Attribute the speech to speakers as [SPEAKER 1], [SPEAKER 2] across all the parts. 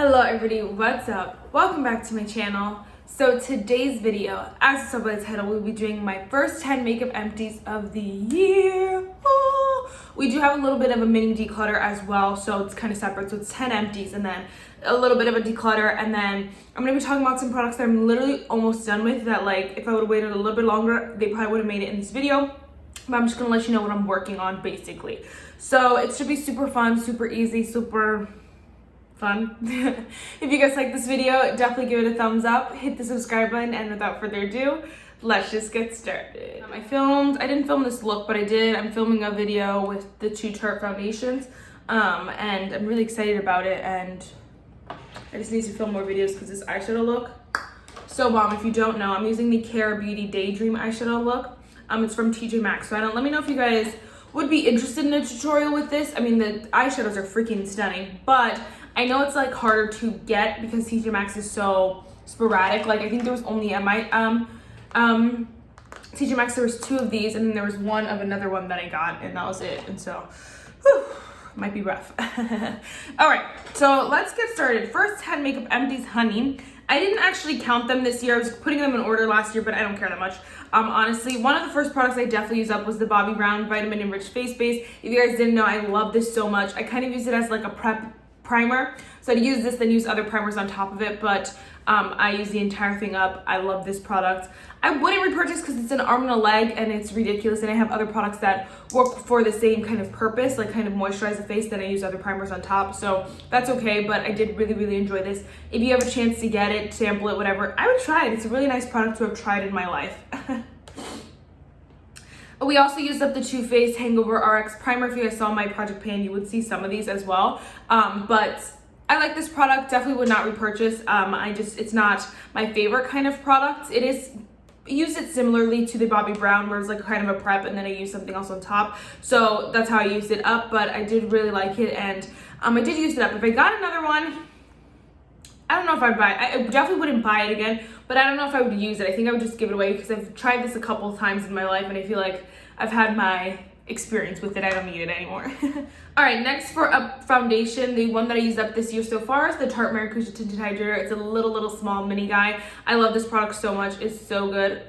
[SPEAKER 1] Hello everybody, what's up? Welcome back to my channel. So today's video, as it's saw by the title, we'll be doing my first 10 makeup empties of the year. We do have a little bit of a mini declutter as well, so it's kind of separate. So it's 10 empties and then a little bit of a declutter, and then I'm going to be talking about some products that I'm literally almost done with that, like, if I would have waited a little bit longer, they probably would have made it in this video. But I'm just going to let you know what I'm working on basically. So it should be super fun, super easy, super fun. If you guys like this video, definitely give it a thumbs up, hit the subscribe button, and without further ado, let's just get started. I didn't film this look, but I'm filming a video with the two Tarte foundations, and I'm really excited about it, and I just need to film more videos because this eyeshadow look, so bomb. If you don't know, I'm using the Cara Beauty Daydream eyeshadow look. It's from TJ Maxx, so let me know if you guys would be interested in a tutorial with this. I mean, the eyeshadows are freaking stunning, but I know it's like harder to get because TJ Maxx is so sporadic. Like, I think there was only at my TJ Maxx there was 2 of these, and then there was one of another one that I got, and that was it. And so, whew, might be rough. All right, so let's get started. First 10 makeup empties, honey. I didn't actually count them this year. I was putting them in order last year, but I don't care that much. Honestly, one of the first products I definitely used up was the Bobbi Brown Vitamin Enriched Face Base. If you guys didn't know, I love this so much. I kind of use it as like a prep primer. So I'd use this, then use other primers on top of it, but I use the entire thing up. I love this product. I wouldn't repurchase because it's an arm and a leg and it's ridiculous, and I have other products that work for the same kind of purpose, like kind of moisturize the face, then I use other primers on top, so that's okay. But I did really enjoy this. If you have a chance to get it, sample it, whatever, I would try it. It's a really nice product to have tried in my life. We also used up the Too Faced Hangover RX primer. If you guys saw my project pan, you would see some of these as well. But I like this product, definitely would not repurchase. It's not my favorite kind of product. I use it similarly to the Bobbi Brown, where it's like kind of a prep and then I use something else on top. So that's how I used it up, but I did really like it, and I did use it up. If I got another one, I don't know if I'd buy it. I definitely wouldn't buy it again, but I don't know if I would use it. I think I would just give it away because I've tried this a couple of times in my life and I feel like I've had my experience with it. I don't need it anymore. All right, next for a foundation, the one that I used up this year so far is the Tarte Maracuja Tinted Hydrator. It's a little small mini guy. I love this product so much. It's so good.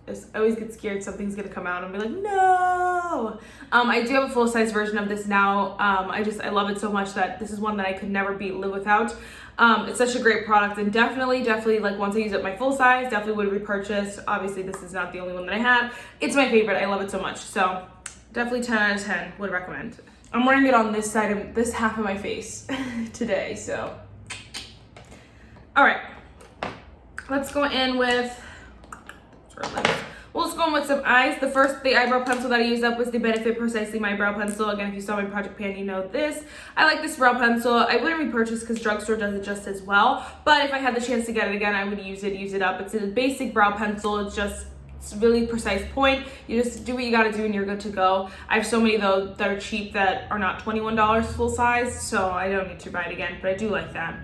[SPEAKER 1] I always get scared something's gonna come out and be like, no. I do have a full-size version of this now. I love it so much that this is one that I could never live without. It's such a great product, and definitely like once I use it my full size, definitely would repurchase. Obviously this is not the only one that I had. It's my favorite. I love it so much. So definitely 10 out of 10 would recommend. I'm wearing it on this side of this half of my face today, so. All right, let's go in with, let's go in with some eyes. The eyebrow pencil that I used up was the Benefit Precisely My Brow Pencil. Again, if you saw my project pan, you know this. I like this brow pencil. I wouldn't repurchase because drugstore does it just as well, but if I had the chance to get it again, I would use it up. It's a basic brow pencil. It's a really precise point. You just do what you gotta do and you're good to go. I have so many though that are cheap that are not $21 full size, so I don't need to buy it again, but I do like that.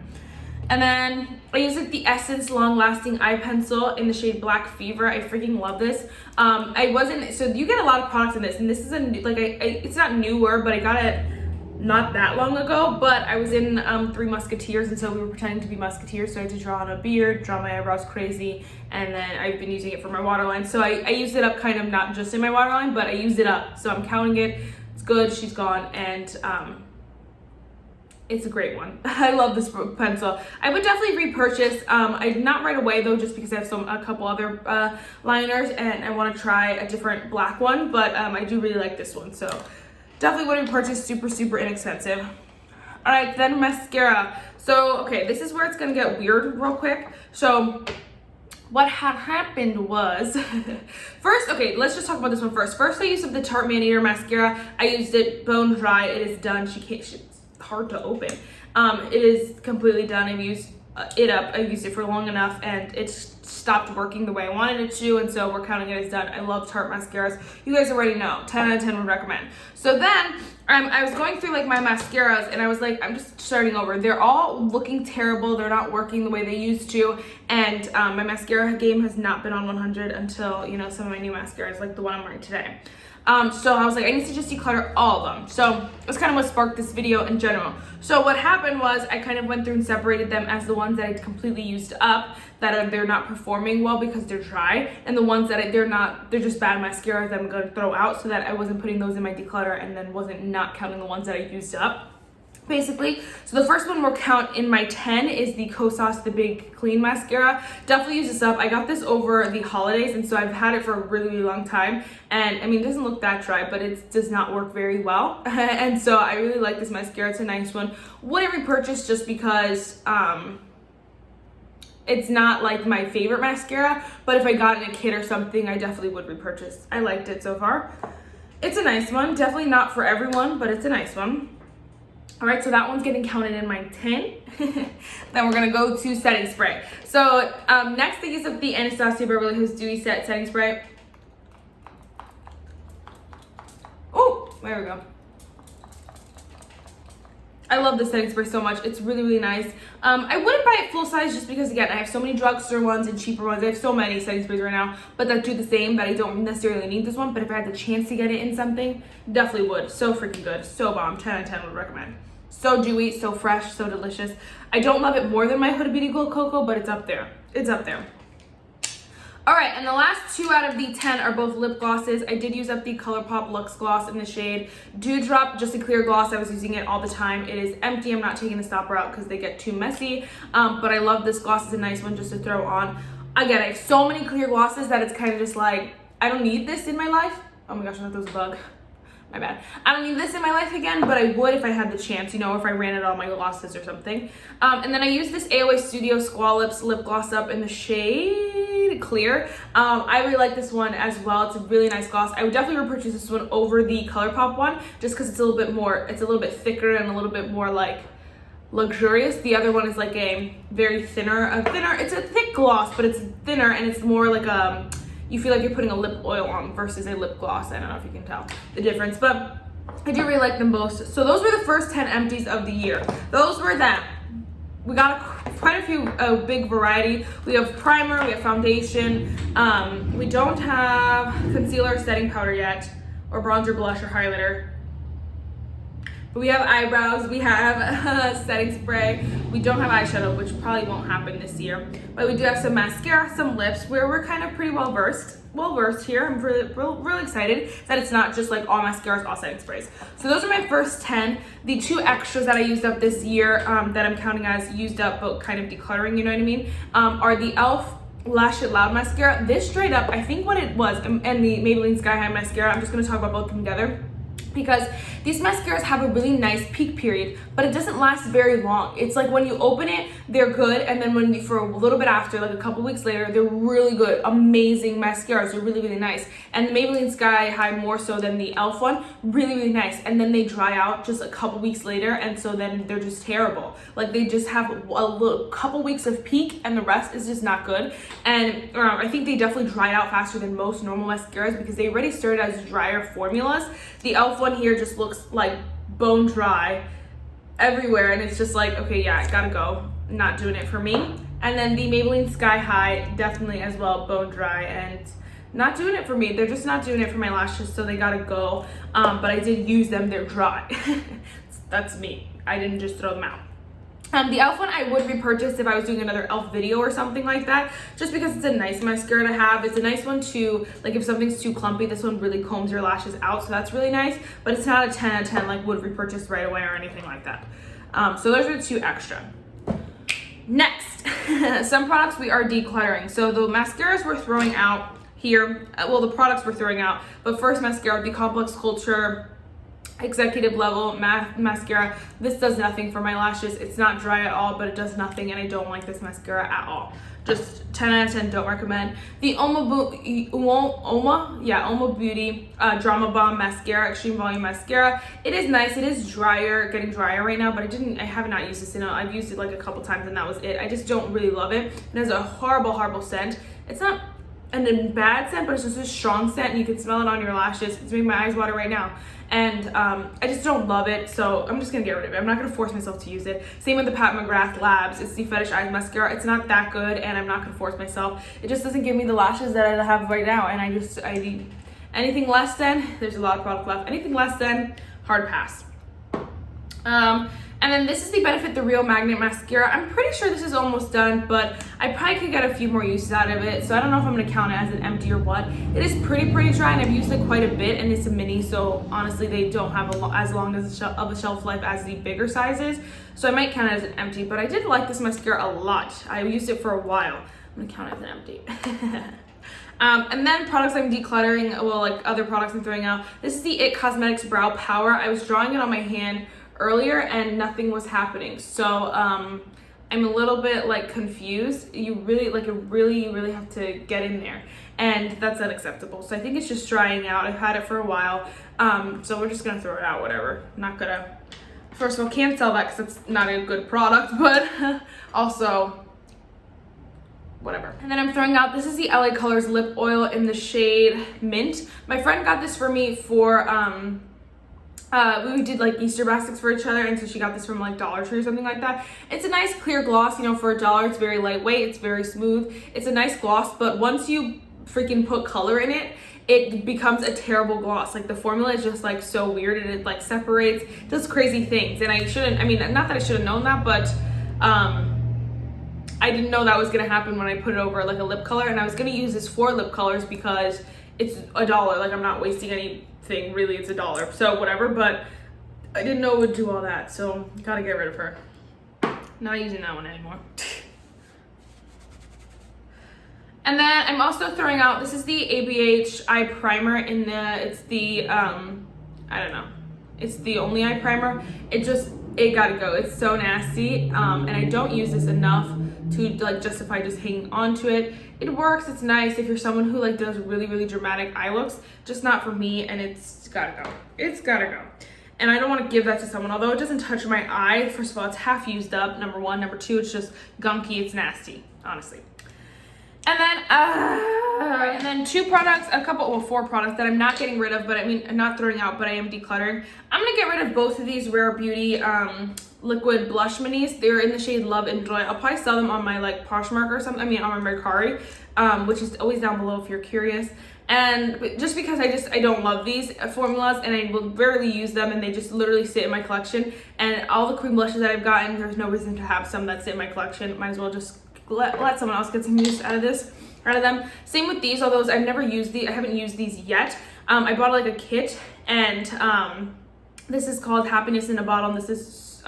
[SPEAKER 1] And then I use the Essence Long Lasting Eye Pencil in the shade Black Fever. I freaking love this. So you get a lot of products in this, and this is it's not newer, but I got it not that long ago, but I was in Three Musketeers, and so we were pretending to be Musketeers, so I had to draw on a beard, draw my eyebrows crazy, and then I've been using it for my waterline. So I used it up kind of not just in my waterline, but I used it up. So I'm counting it. It's good. She's gone, and it's a great one. I love this pencil. I would definitely repurchase. Not right away though, just because I have a couple other liners and I want to try a different black one, but I do really like this one, so definitely would repurchase. Super inexpensive. All right, then mascara. So okay, this is where it's gonna get weird real quick. So what had happened was, okay, let's just talk about this one first. First, I used the Tarte Maneater mascara. I used it bone dry. It is done. It's hard to open. It is completely done. I've used it up. I've used it for long enough, and it's stopped working the way I wanted it to, and so we're counting it as done. I love Tarte mascaras. You guys already know. 10 out of 10 would recommend. So then I was going through like my mascaras, and I was like, I'm just starting over. They're all looking terrible. They're not working the way they used to, and my mascara game has not been on 100 until, you know, some of my new mascaras, like the one I'm wearing today. So I was like, I need to just declutter all of them. So that's kind of what sparked this video in general. So what happened was I kind of went through and separated them as the ones that I completely used up, that they're not performing well because they're dry, and the ones that they're just bad mascara that I'm going to throw out, so that I wasn't putting those in my declutter and then wasn't not counting the ones that I used up, basically. So the first one we'll count in my 10 is the Kosas The Big Clean Mascara. Definitely use this up. I got this over the holidays, and so I've had it for a really, really long time. And I mean, it doesn't look that dry, but it does not work very well. And so I really like this mascara. It's a nice one. Wouldn't repurchase just because it's not like my favorite mascara, but if I got it in a kit or something, I definitely would repurchase. I liked it so far. It's a nice one. Definitely not for everyone, but it's a nice one. All right, so that one's getting counted in my 10. Then we're gonna go to setting spray. So next I use up the Anastasia Beverly Hills Dewy Set Setting Spray. Oh, there we go. I love this setting spray so much. It's really, really nice. I wouldn't buy it full size just because, again, I have so many drugstore ones and cheaper ones. I have so many setting sprays right now, but that do the same, but I don't necessarily need this one. But if I had the chance to get it in something, definitely would. So freaking good. So bomb. 10 out of 10 would recommend. So dewy, so fresh, so delicious. I don't love it more than my Huda Beauty Glow Cocoa, but it's up there. It's up there. All right, and the last 2 out of the 10 are both lip glosses. I did use up the ColourPop Luxe Gloss in the shade Dewdrop, just a clear gloss. I was using it all the time. It is empty. I'm not taking the stopper out because they get too messy, but I love this gloss. It's a nice one just to throw on. Again, I have so many clear glosses that it's kind of just like, I don't need this in my life. Oh my gosh, I thought that was a bug. My bad. I don't need this in my life again, but I would if I had the chance, you know, if I ran out all my glosses or something. And then I used this AOA Studio Squall Lips lip gloss up in the shade Clear. I really like this one as well. It's a really nice gloss. I would definitely repurchase this one over the ColourPop one, just because it's a little bit thicker and a little bit more like luxurious. The other one is like a very thinner, it's a thick gloss, but it's thinner and it's more like you feel like you're putting a lip oil on versus a lip gloss. I don't know if you can tell the difference, but I do really like them both. So those were the first 10 empties of the year. Those were them. We got quite a few, big variety. We have primer, we have foundation. We don't have concealer, setting powder yet, or bronzer, blush, or highlighter. But we have eyebrows, we have setting spray. We don't have eyeshadow, which probably won't happen this year. But we do have some mascara, some lips, where we're kind of pretty well versed here. I'm really excited that it's not just like all mascaras, all setting sprays. So those are my first 10. The 2 extras that I used up this year, that I'm counting as used up, but kind of decluttering, you know what I mean, are the e.l.f. Lash It Loud mascara. This straight up, I think what it was, and the Maybelline Sky High mascara. I'm just gonna talk about both of them together, because these mascaras have a really nice peak period, but it doesn't last very long. It's like when you open it, they're good, and then for a little bit after, like a couple weeks later, they're really good, amazing mascaras. They're really, really nice. And the Maybelline Sky High more so than the e.l.f. one, really, really nice. And then they dry out just a couple weeks later, and so then they're just terrible. Like they just have a couple weeks of peak, and the rest is just not good. And I think they definitely dry out faster than most normal mascaras because they already started as drier formulas. The e.l.f. one here just looks like bone dry everywhere, and it's just like, okay, yeah, I gotta go. Not doing it for me. And then the Maybelline Sky High, definitely as well, bone dry and not doing it for me. They're just not doing it for my lashes, so they gotta go. But I did use them, they're dry. That's me. I didn't just throw them out. The e.l.f. one I would repurchase if I was doing another e.l.f. video or something like that, just because it's a nice mascara to have. It's a nice one to, like if something's too clumpy, this one really combs your lashes out, so that's really nice, but it's not a 10 out of 10 like would repurchase right away or anything like that. So those are the 2 extra. Next, some products we are decluttering. So the mascaras we're throwing out here, well, the products we're throwing out, but first mascara, the Complex Culture Executive Level mascara. This does nothing for my lashes. It's not dry at all, but it does nothing, and I don't like this mascara at all. Just 10 out of 10, don't recommend. The Oma Beauty Drama Bomb Mascara, Extreme Volume Mascara. It is nice. It is drier, getting drier right now, but I have not used this in I've used it like a couple times, and that was it. I just don't really love it. It has a horrible, horrible scent. It's not a bad scent, but it's just a strong scent, and you can smell it on your lashes. It's making my eyes water right now. And I just don't love it, so I'm just gonna get rid of it. I'm not gonna force myself to use it. Same with the Pat McGrath Labs. It's the Fetish Eyes Mascara. It's not that good, and I'm not gonna force myself. It just doesn't give me the lashes that I have right now, and Anything less than, there's a lot of product left. Anything less than, hard pass. And then this is the Benefit the Real Magnet Mascara. I'm pretty sure this is almost done, but I probably could get a few more uses out of it. So I don't know if I'm gonna count it as an empty or what. It is pretty dry, and I've used it quite a bit, and it's a mini, so honestly, they don't have as long as of a shelf life as the bigger sizes. So I might count it as an empty, but I did like this mascara a lot. I used it for a while. I'm gonna count it as an empty. And then products I'm decluttering, well, like other products I'm throwing out. This is the IT Cosmetics Brow Power. I was drawing it on my hand earlier and nothing was happening. So I'm a little bit like confused. You really have to get in there, and that's unacceptable. So I think it's just drying out. I've had it for a while. So we're just gonna throw it out, whatever. Not gonna, first of all, can't sell that because it's not a good product, but also whatever. And then I'm throwing out, this is the LA Colors lip oil in the shade Mint. My friend got this for me for we did like Easter baskets for each other, and so she got this from like Dollar Tree or something like that. It's a nice clear gloss, you know, for $1. It's very lightweight, it's very smooth. It's a nice gloss, but once you freaking put color in it, it becomes a terrible gloss. Like the formula is just like so weird, and it like separates, does crazy things. And I shouldn't, I mean, not that I should have known that, but I didn't know that was gonna happen when I put it over like a lip color, and I was gonna use this for lip colors because it's $1. Like I'm not wasting anything, really, it's $1. So whatever, but I didn't know it would do all that, so gotta get rid of her. Not using that one anymore. And then I'm also throwing out, this is the ABH eye primer in the, it's the, I don't know, it's the only eye primer. It gotta go. It's so nasty, and I don't use this enough to like justify just hanging on to it. It works, it's nice if you're someone who like does really dramatic eye looks, just not for me, and it's gotta go. It's gotta go. And I don't want to give that to someone, although it doesn't touch my eye. First of all, it's half used up, number one. Number two, it's just gunky, it's nasty, honestly. And then two products, four products that I'm not getting rid of, but I mean, I'm not throwing out, but I am decluttering. I'm gonna get rid of both of these Rare Beauty liquid blush minis. They're in the shade Love and Joy. I'll probably sell them on my like Poshmark or something, I mean on my Mercari, which is always down below if you're curious. And just because I don't love these formulas, and I will rarely use them, and they just literally sit in my collection. And all the cream blushes that I've gotten, there's no reason to have some that sit in my collection. Might as well just let someone else get some use out of them. Same with these, although I haven't used these yet. I bought like a kit, and this is called Happiness in a Bottle, and this is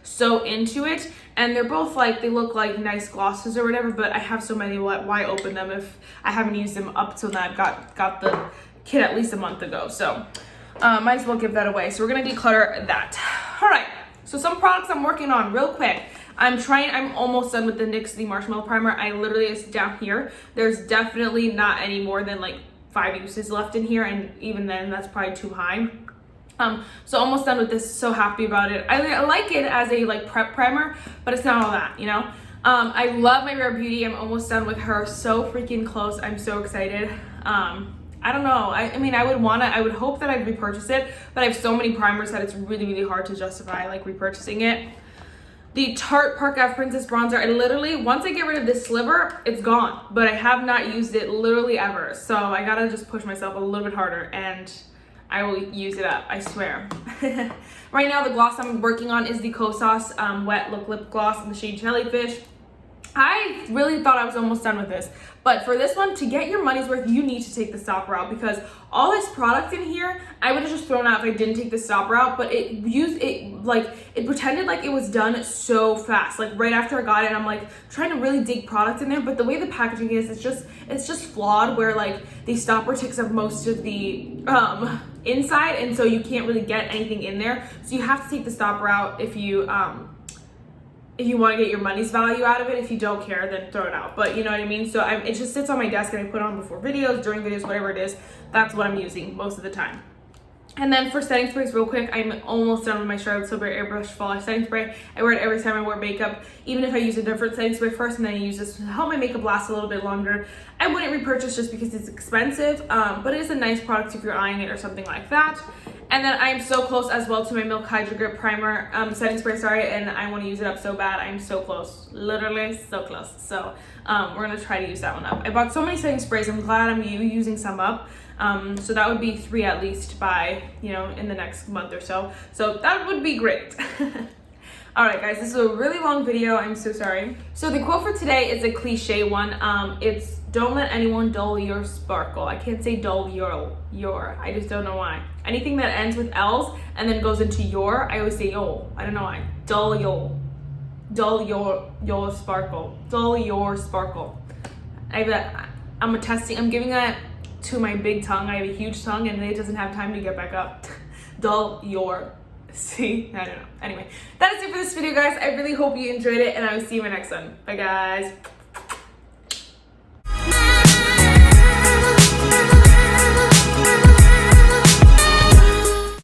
[SPEAKER 1] So Into It, and they're both like, they look like nice glosses or whatever, but I have so many, why open them if I haven't used them up till that got the kit at least a month ago. So might as well give that away. So we're gonna declutter that. All right, so some products I'm working on real quick. I'm almost done with the NYX The Marshmallow Primer. I literally, it's down here. There's definitely not any more than like 5 uses left in here, and even then that's probably too high. So almost done with this, so happy about it. I like it as a like prep primer, but it's not all that, you know? I love my Rare Beauty. I'm almost done with her, so freaking close. I'm so excited. I don't know, I mean, I would hope that I'd repurchase it, but I have so many primers that it's really hard to justify like repurchasing it. The Tarte Park Ave Princess Bronzer, I literally, once I get rid of this sliver, it's gone, but I have not used it literally ever. So I gotta just push myself a little bit harder, and I will use it up, I swear. Right now, the gloss I'm working on is the Kosas Wet Look Lip Gloss in the shade Jellyfish. I really thought I was almost done with this, but for this one, to get your money's worth, you need to take the stop route, because all this product in here, I would have just thrown out if I didn't take the stop route, but it pretended like it was done so fast. Like right after I got it, I'm like trying to really dig product in there, but the way the packaging is, it's just flawed, where like the stopper takes up most of the inside, and so you can't really get anything in there. So you have to take the stop route if you want to get your money's value out of it. If you don't care, then throw it out, but you know what I mean? So it just sits on my desk, and I put it on before videos, during videos, whatever it is. That's what I'm using most of the time. And then for setting sprays, real quick, I'm almost done with my Charlotte Tilbury Airbrush Fall setting spray. I wear it every time I wear makeup, even if I use a different setting spray first and then I use this to help my makeup last a little bit longer. I wouldn't repurchase just because it's expensive, but it is a nice product if you're eyeing it or something like that. And then I'm so close as well to my Milk Hydro Grip Primer, setting spray, and I want to use it up so bad. I'm so close, literally so close. So we're gonna try to use that one up. I bought so many setting sprays. I'm glad I'm using some up. So that would be 3 at least by, you know, in the next month or so. So that would be great. All right, guys, this is a really long video. I'm so sorry. So the quote for today is a cliche one. It's don't let anyone dull your sparkle. I can't say dull your. I just don't know why. Anything that ends with L's and then goes into your, I always say yo. I don't know why. Dull your sparkle. Dull your sparkle. I'm giving that to my big tongue. I have a huge tongue and it doesn't have time to get back up. Dull your. See? I don't know. Anyway, that is it for this video, guys. I really hope you enjoyed it, and I will see you in my next one. Bye, guys.